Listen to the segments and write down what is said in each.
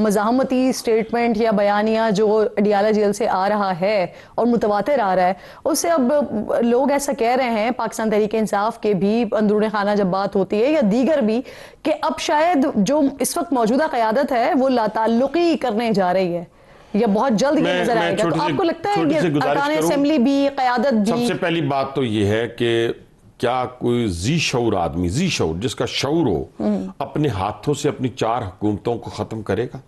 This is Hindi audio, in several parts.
मज़ाहमती स्टेटमेंट या बयानिया जो अडियाला जेल से आ रहा है और मुतवातिर आ रहा है, उससे अब लोग ऐसा कह रहे हैं, पाकिस्तान तहरीक इंसाफ के भी अंदरूनी खाना जब बात होती है या दीगर भी, कि अब शायद जो इस वक्त मौजूदा क़यादत है वो लाताल्लुकी करने जा रही है या बहुत जल्द ये नजर आएगा। तो आपको लगता है कि अरकान असेंबली भी, क़यादत भी? सबसे पहली बात तो ये है कि क्या कोई जी शऊर आदमी, जी शऊर जिसका शऊर हो, अपने हाथों से अपनी 4 हुकूमतों को खत्म करेगा?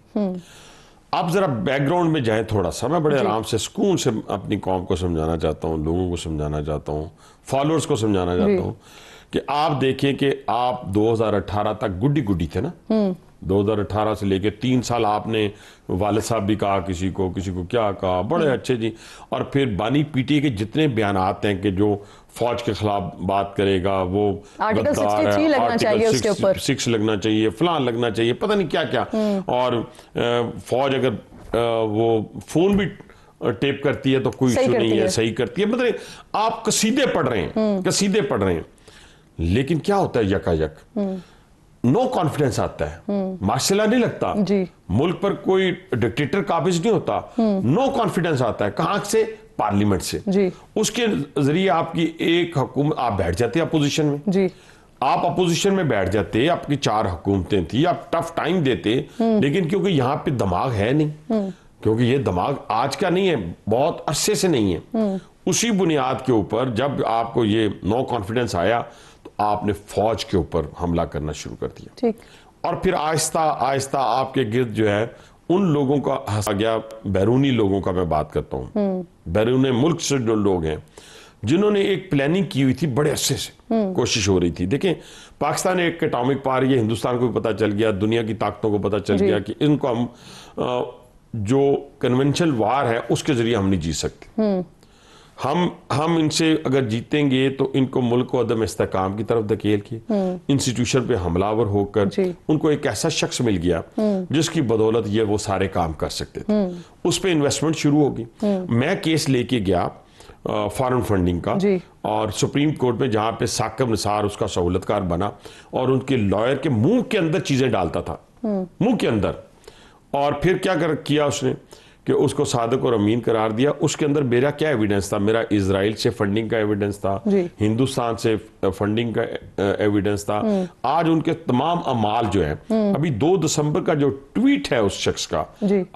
आप जरा बैकग्राउंड में जाएं थोड़ा सा। मैं बड़े आराम से सुकून से अपनी कौम को समझाना चाहता हूँ, लोगों को समझाना चाहता हूँ, फॉलोअर्स को समझाना चाहता हूँ कि आप देखें कि आप 2018 तक गुड्डी गुड्डी थे ना। 2018 से लेके 3 साल आपने वालिद साहब भी कहा, किसी को क्या कहा, बड़े अच्छे जी। और फिर बानी पीटीए के जितने बयान आते हैं कि जो फौज के खिलाफ बात करेगा वो आर्टिकल 63 लगना चाहिए, उसके ऊपर 6 लगना चाहिए, फलान लगना चाहिए, पता नहीं क्या क्या। और फौज अगर वो फोन भी टेप करती है तो कोई इशू नहीं है, सही करती है। मतलब आप कसीदे पढ़ रहे हैं, कसीदे पढ़ रहे हैं, लेकिन क्या होता है यकायक नो कॉन्फिडेंस आता है, मार्शल नहीं लगता जी। मुल्क पर कोई डिक्टेटर काबिज नहीं होता, नो कॉन्फिडेंस आता है। कहां से? पार्लियामेंट से जी। उसके जरिए आपकी एक हुकूमत, आप बैठ जाते हैं अपोजिशन में जी। आप अपोजिशन में बैठ जाते, आपकी 4 हुकूमतें थी, आप टफ टाइम देते, लेकिन क्योंकि यहां पे दिमाग है नहीं, क्योंकि ये दिमाग आज का नहीं है, बहुत अरसे से नहीं है, उसी बुनियाद के ऊपर जब आपको ये नो कॉन्फिडेंस आया तो आपने फौज के ऊपर हमला करना शुरू कर दिया ठीक। और फिर आहिस्ता आहिस्ता आपके गिर्द जो है उन लोगों का हंसा गया, बैरूनी लोगों का मैं बात करता हूँ, बैरून मुल्क से जो लोग हैं जिन्होंने एक प्लानिंग की हुई थी, बड़े अरसे से कोशिश हो रही थी। देखें, पाकिस्तान एक एटॉमिक पावर, ये हिंदुस्तान को भी पता चल गया, दुनिया की ताकतों को पता चल गया कि इनको हम जो कन्वेंशनल वार है उसके जरिए हम नहीं जीत सकते। हम इनसे अगर जीतेंगे तो इनको मुल्क को अदम इस्तेकाम की तरफ धकेल के इंस्टीट्यूशन पे हमलावर होकर उनको एक ऐसा शख्स मिल गया जिसकी बदौलत ये वो सारे काम कर सकते थे। उस पर इन्वेस्टमेंट शुरू होगी। मैं केस लेके गया फॉरेन फंडिंग का, और सुप्रीम कोर्ट में जहां पे साकिब निसार उसका सहूलतकार बना और उनके लॉयर के मुंह के अंदर चीजें डालता था, मुंह के अंदर। और फिर क्या किया उसने कि उसको सादिक और अमीन करार दिया। उसके अंदर मेरा क्या एविडेंस था? मेरा इजराइल से फंडिंग का एविडेंस था, हिंदुस्तान से फंडिंग का एविडेंस था। आज उनके तमाम अमाल जो है, अभी 2 दिसंबर का जो ट्वीट है उस शख्स का,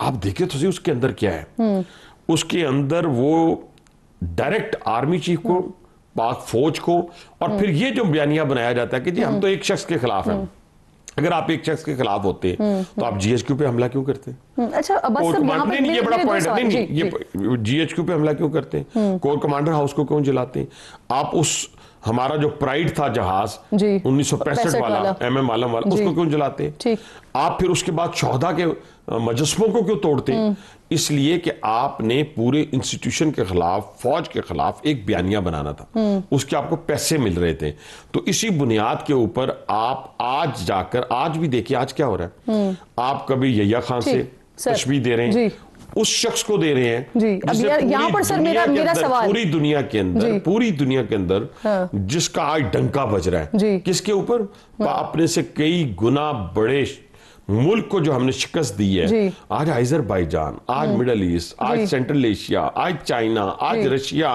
आप देखिए तो सही उसके अंदर क्या है। उसके अंदर वो डायरेक्ट आर्मी चीफ को, पाक फौज को, और फिर ये जो बयानिया बनाया जाता है कि जी हम तो एक शख्स के खिलाफ हैं। अगर आप एक शख्स के खिलाफ होते तो आप जीएचक्यू पे हमला क्यों करते? अच्छा, नहीं, ये बड़ा पॉइंट नहीं, ये जीएचक्यू पे हमला क्यों करते? कोर कमांडर हाउस को क्यों जलाते? आप उस हमारा जो प्राइड था जहाज 1965 वाला MM आलम वाला, उसको क्यों जलाते? आप फिर उसके बाद शोहदा के मजस्मों को क्यों तोड़ते? इसलिए कि आपने पूरे इंस्टीट्यूशन के खिलाफ, फौज के खिलाफ एक बयानिया बनाना था, उसके आपको पैसे मिल रहे थे। तो इसी बुनियाद के ऊपर आप आज जाकर, आज भी देखिए आज क्या हो रहा है, आप कभी यहिया खान से तशबीह दे रहे हैं, उस शख्स को दे रहे हैं जी। अब यहाँ पर सर मेरा सवाल, पूरी दुनिया के अंदर जिसका आज डंका बज रहा है, किसके ऊपर? अपने से कई गुना बड़े मुल्क को जो हमने शिकस्त दी है। आज अजरबैजान, आज मिडल ईस्ट, आज सेंट्रल एशिया, आज चाइना, आज रशिया,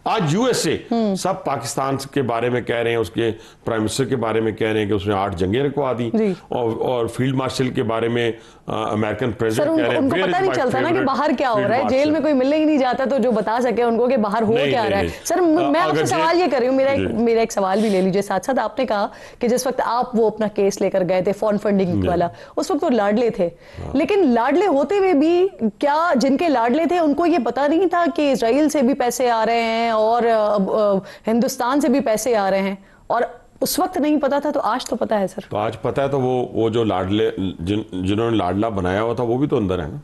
आज यूएसए, सब पाकिस्तान के बारे में कह रहे हैं, उसके प्राइम मिनिस्टर के बारे में कह रहे हैं कि उसने 8 जंगें रुकवा दी, और फील्ड मार्शल के बारे में अमेरिकन प्रेसिडेंट कह रहे हैं। उनको पता नहीं चलता ना कि बाहर क्या हो रहा है, जेल में कोई मिलने ही नहीं जाता तो जो बता सके उनको कि बाहर हो क्या रहा है। सर मैं आपसे सवाल ये कर रही हूँ, मेरा एक सवाल भी ले लीजिए साथ साथ। आपने कहा कि जिस वक्त आप वो अपना केस लेकर गए थे फॉरेन फंडिंग वाला, उस वक्त वो लाडले थे, लेकिन लाडले होते हुए भी क्या जिनके लाडले थे उनको ये पता नहीं था कि इजराइल से भी पैसे आ रहे हैं और हिंदुस्तान से भी पैसे आ रहे हैं? और उस वक्त नहीं पता था तो आज तो पता है सर। तो आज पता है, तो वो जो लाडले जिन्होंने लाडला बनाया हुआ था वो भी तो अंदर है ना।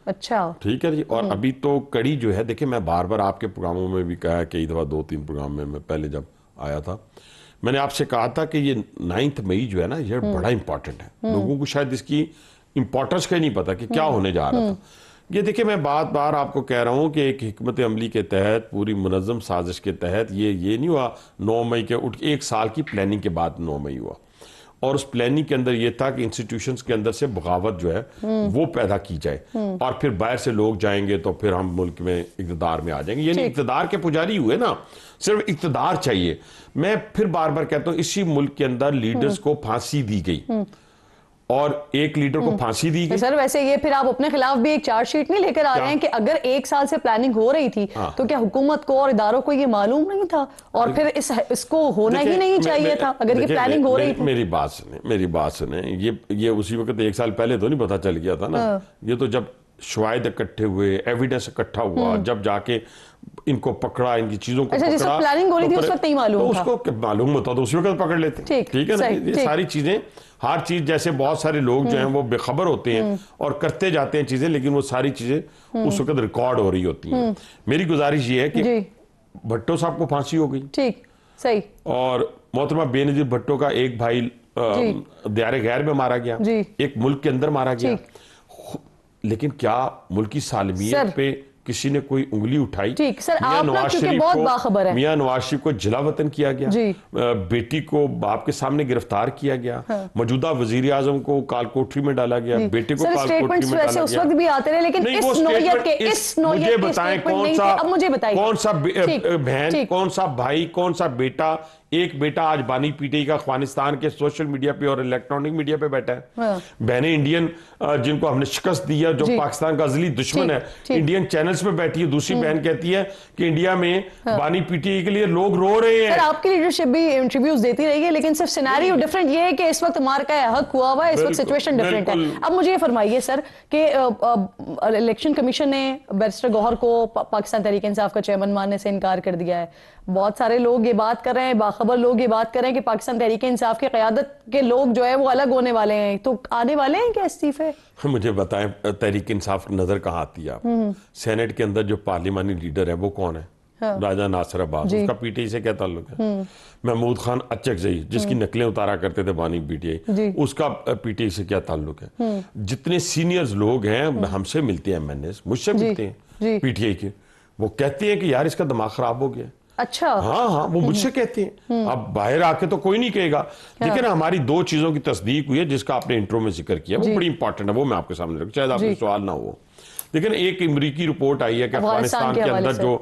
अच्छा, ठीक है जी। और अभी तो कड़ी जो है, देखिए मैं बार बार आपके प्रोग्रामों में भी कहा, कई दफा 2-3 प्रोग्राम में मैं पहले जब आया था मैंने आपसे कहा था कि ये 9 मई जो है ना, ये बड़ा इंपॉर्टेंट है। लोगों को शायद इसकी इंपॉर्टेंस का ही नहीं पता कि क्या होने जा रहा था। ये देखिए मैं बार आपको कह रहा हूं कि एक हिकमत अमली के तहत, पूरी मुनज़्ज़म साजिश के तहत ये नहीं हुआ 9 मई के उठ 1 साल की प्लानिंग के बाद 9 मई हुआ। और उस प्लानिंग के अंदर ये था कि इंस्टीट्यूशंस के अंदर से बगावत जो है वो पैदा की जाए, और फिर बाहर से लोग जाएंगे तो फिर हम मुल्क में इक़्तिदार में आ जाएंगे। यानी इक़्तिदार के पुजारी हुए ना, सिर्फ इक़्तिदार चाहिए। मैं फिर बार बार कहता हूँ, इसी मुल्क के अंदर लीडर्स को फांसी दी गई, और एक लीडर को फांसी दी गई। सर वैसे ये फिर आप अपने खिलाफ भी एक चार्जशीट नहीं लेकर आ रहे हैं कि अगर 1 साल से प्लानिंग हो रही थी तो क्या हुकूमत को और इदारों को ये मालूम नहीं था, और फिर इसको होना ही नहीं चाहिए था अगर ये प्लानिंग हो रही थी? मेरी बात सुने, ये उसी वक्त 1 साल पहले तो नहीं पता चल गया था ना। ये तो जब शवाहिद इकट्ठे हुए, एविडेंस इकट्ठा हुआ, जब जाके इनको पकड़ा, इनकी चीजों को पकड़ा, जिस वक्त प्लानिंग हो रही थी उस वक्त नहीं मालूम था। उसको मालूम होता तो उसी वक्त पकड़ लेते। ठीक है ना। ये सारी चीजें, हर चीज, जैसे बहुत सारे लोग जो हैं वो बेखबर होते हैं और करते जाते हैं चीजें, लेकिन वो सारी चीजें उस वक्त रिकॉर्ड हो रही होती हैं। मेरी गुजारिश ये है कि भट्टो साहब को फांसी हो गई, ठीक, सही, और मोहतरमा बेनजीर भट्टो का एक भाई दियारे गैर में मारा गया, एक मुल्क के अंदर मारा गया, लेकिन क्या मुल्क की सालमियत पे किसी ने कोई उंगली उठाई? ठीक सर, आप नवाज शरीफ बहुत बाखबर है। मियां नवाज शरीफ को जिलावतन किया गया, बेटी को बाप के सामने गिरफ्तार किया गया, मौजूदा वजीर आजम को कालकोठरी में डाला गया, बेटे को कालकोठरी में डाला गया। उस वक्त भी आते रहे, लेकिन इस नौयत के मुझे बताएं कौन सा बहन, कौन सा भाई, कौन सा बेटा, एक बेटा आज बानी पीटीआई का अफगानिस्तान के सोशल मीडिया पे और इलेक्ट्रॉनिक मीडिया पे बैठा है। बहनें इंडियन जिनको हमने शिकस्त दी है, जो पाकिस्तान का अजली दुश्मन है, इंडियन चैनल्स पे बैठी है। दूसरी बहन कहती है कि इंडिया में बानी पीटीआई के लिए लोग रो रहे हैं। आपकी लीडरशिप भी इंटरव्यूज देती रही है, लेकिन सिर्फ सिनेरियो डिफरेंट ये है कि इस वक्त मार का हक हुआ हुआ है, इस वक्त सिचुएशन डिफरेंट है। अब मुझे ये फरमाइए सर कि इलेक्शन कमीशन ने बैरिस्टर गौहर को पाकिस्तान तहरीक इंसाफ का चेयरमैन मानने से इनकार कर दिया है। बहुत सारे लोग ये बात कर रहे हैं, बाखबर लोग ये बात कर रहे हैं कि पाकिस्तान तहरीक इंसाफ की क़यादत के लोग जो है वो अलग होने वाले हैं, तो आने वाले हैं क्या इस्तीफे? मुझे बताएं, तहरीक इंसाफ नजर कहाँ आती है? सेनेट के अंदर जो पार्लिमानी लीडर है वो कौन है? राजा नासिर अब्बास, उसका पीटीआई से क्या ताल्लुक है? महमूद खान अचकजई, जिसकी नकलें उतारा करते थे बानी पीटीआई, उसका पीटीआई से क्या ताल्लुक है? जितने सीनियर्स लोग हैं हमसे मिलते हैं, एमएनएस मुझसे मिलते हैं पीटीआई के, वो कहते हैं कि यार इसका दिमाग खराब हो गया। अच्छा, हाँ, वो मुझसे कहते हैं। अब बाहर आके तो कोई नहीं कहेगा, लेकिन हमारी 2 चीजों की तस्दीक हुई है जिसका आपने इंट्रो में जिक्र किया, वो बड़ी इंपॉर्टेंट है, वो मैं आपके सामने रखूं, शायद आपको सवाल ना हो। लेकिन एक अमरीकी रिपोर्ट आई है कि अफगानिस्तान के अंदर जो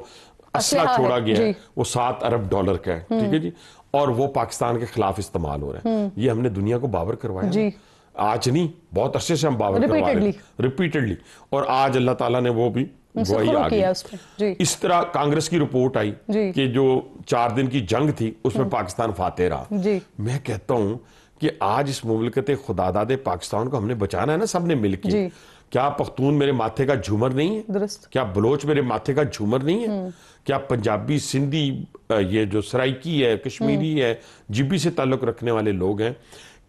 असला छोड़ा गया है वो $7 अरब का है, ठीक है जी, और वो पाकिस्तान के खिलाफ इस्तेमाल हो रहा है। ये हमने दुनिया को बावर करवाया, आज नहीं, बहुत अरसे से हम बावर करवा रहे हैं, रिपीटेडली, और आज अल्लाह ताला ने वो भी वही आ गई। इस तरह कांग्रेस की रिपोर्ट आई कि जो 4 दिन की जंग थी उसमें पाकिस्तान फातेह रहा। मैं कहता हूं कि आज इस मुमलकत खुदादाद पाकिस्तान को हमने बचाना है ना, सबने मिलकर। क्या पख्तून मेरे माथे का झूमर नहीं है? क्या बलोच मेरे माथे का झूमर नहीं है? क्या पंजाबी, सिंधी, ये जो सराइकी है, कश्मीरी है, जिब्बी से ताल्लुक रखने वाले लोग हैं,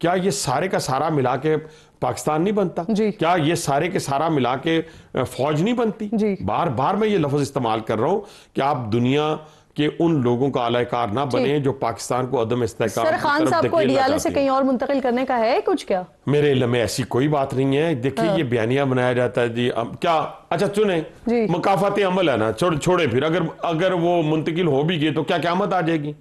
क्या ये सारे का सारा मिला के पाकिस्तान नहीं बनता? क्या ये सारे के सारा मिला के फौज नहीं बनती? बार बार मैं ये लफ्ज इस्तेमाल कर रहा हूं कि आप दुनिया के उन लोगों का आलाकार ना बने जो पाकिस्तान को अदम इस्तेहकाम। सर खान साहब को अडियाले से कहीं और मुंतकिल करने का है कुछ? क्या मेरे इल्म में ऐसी कोई बात नहीं है। देखिए ये बयानिया बनाया जाता है जी, क्या अच्छा सुने, मकाफात अमल है ना, छोड़े फिर, अगर वो मुंतकिल हो भी गए तो क्या क़यामत आ जाएगी?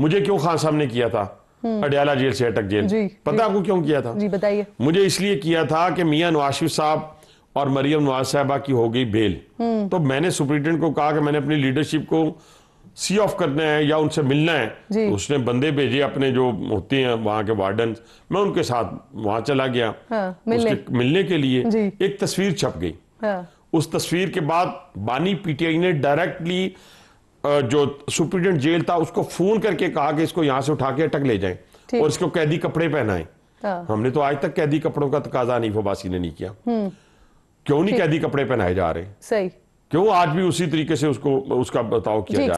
मुझे क्यों खान साहब ने किया था अडियाला जेल से अटक जेल? पता आपको क्यों किया था? जी बताइए। मुझे इसलिए किया था कि मियां नवाज शरीफ साहब और मरियम नवाज साहबा की हो गई बेल, तो मैंने सुप्रीटेंडेंट को कहा कि मैंने अपनी लीडरशिप को सी ऑफ करना है या उनसे मिलना है, तो उसने बंदे भेजे अपने जो होते हैं वहां के वार्डन, मैं उनके साथ वहां चला गया मिलने के लिए। एक तस्वीर छप गई, उस तस्वीर के बाद बानी पीटीआई ने डायरेक्टली जो सुप्रीटेंडेंट जेल था उसको फोन करके कहा कि इसको यहां से उठा के अटक ले जाएं और इसको कैदी कपड़े पहनाएं। हमने तो आज तक कैदी कपड़ों का तकाजा नहीं फबासी ने नहीं किया। क्यों नहीं कैदी कपड़े पहनाए जा रहे? सही, क्यों आज भी उसी तरीके से उसका बर्ताव किया जा रहा है?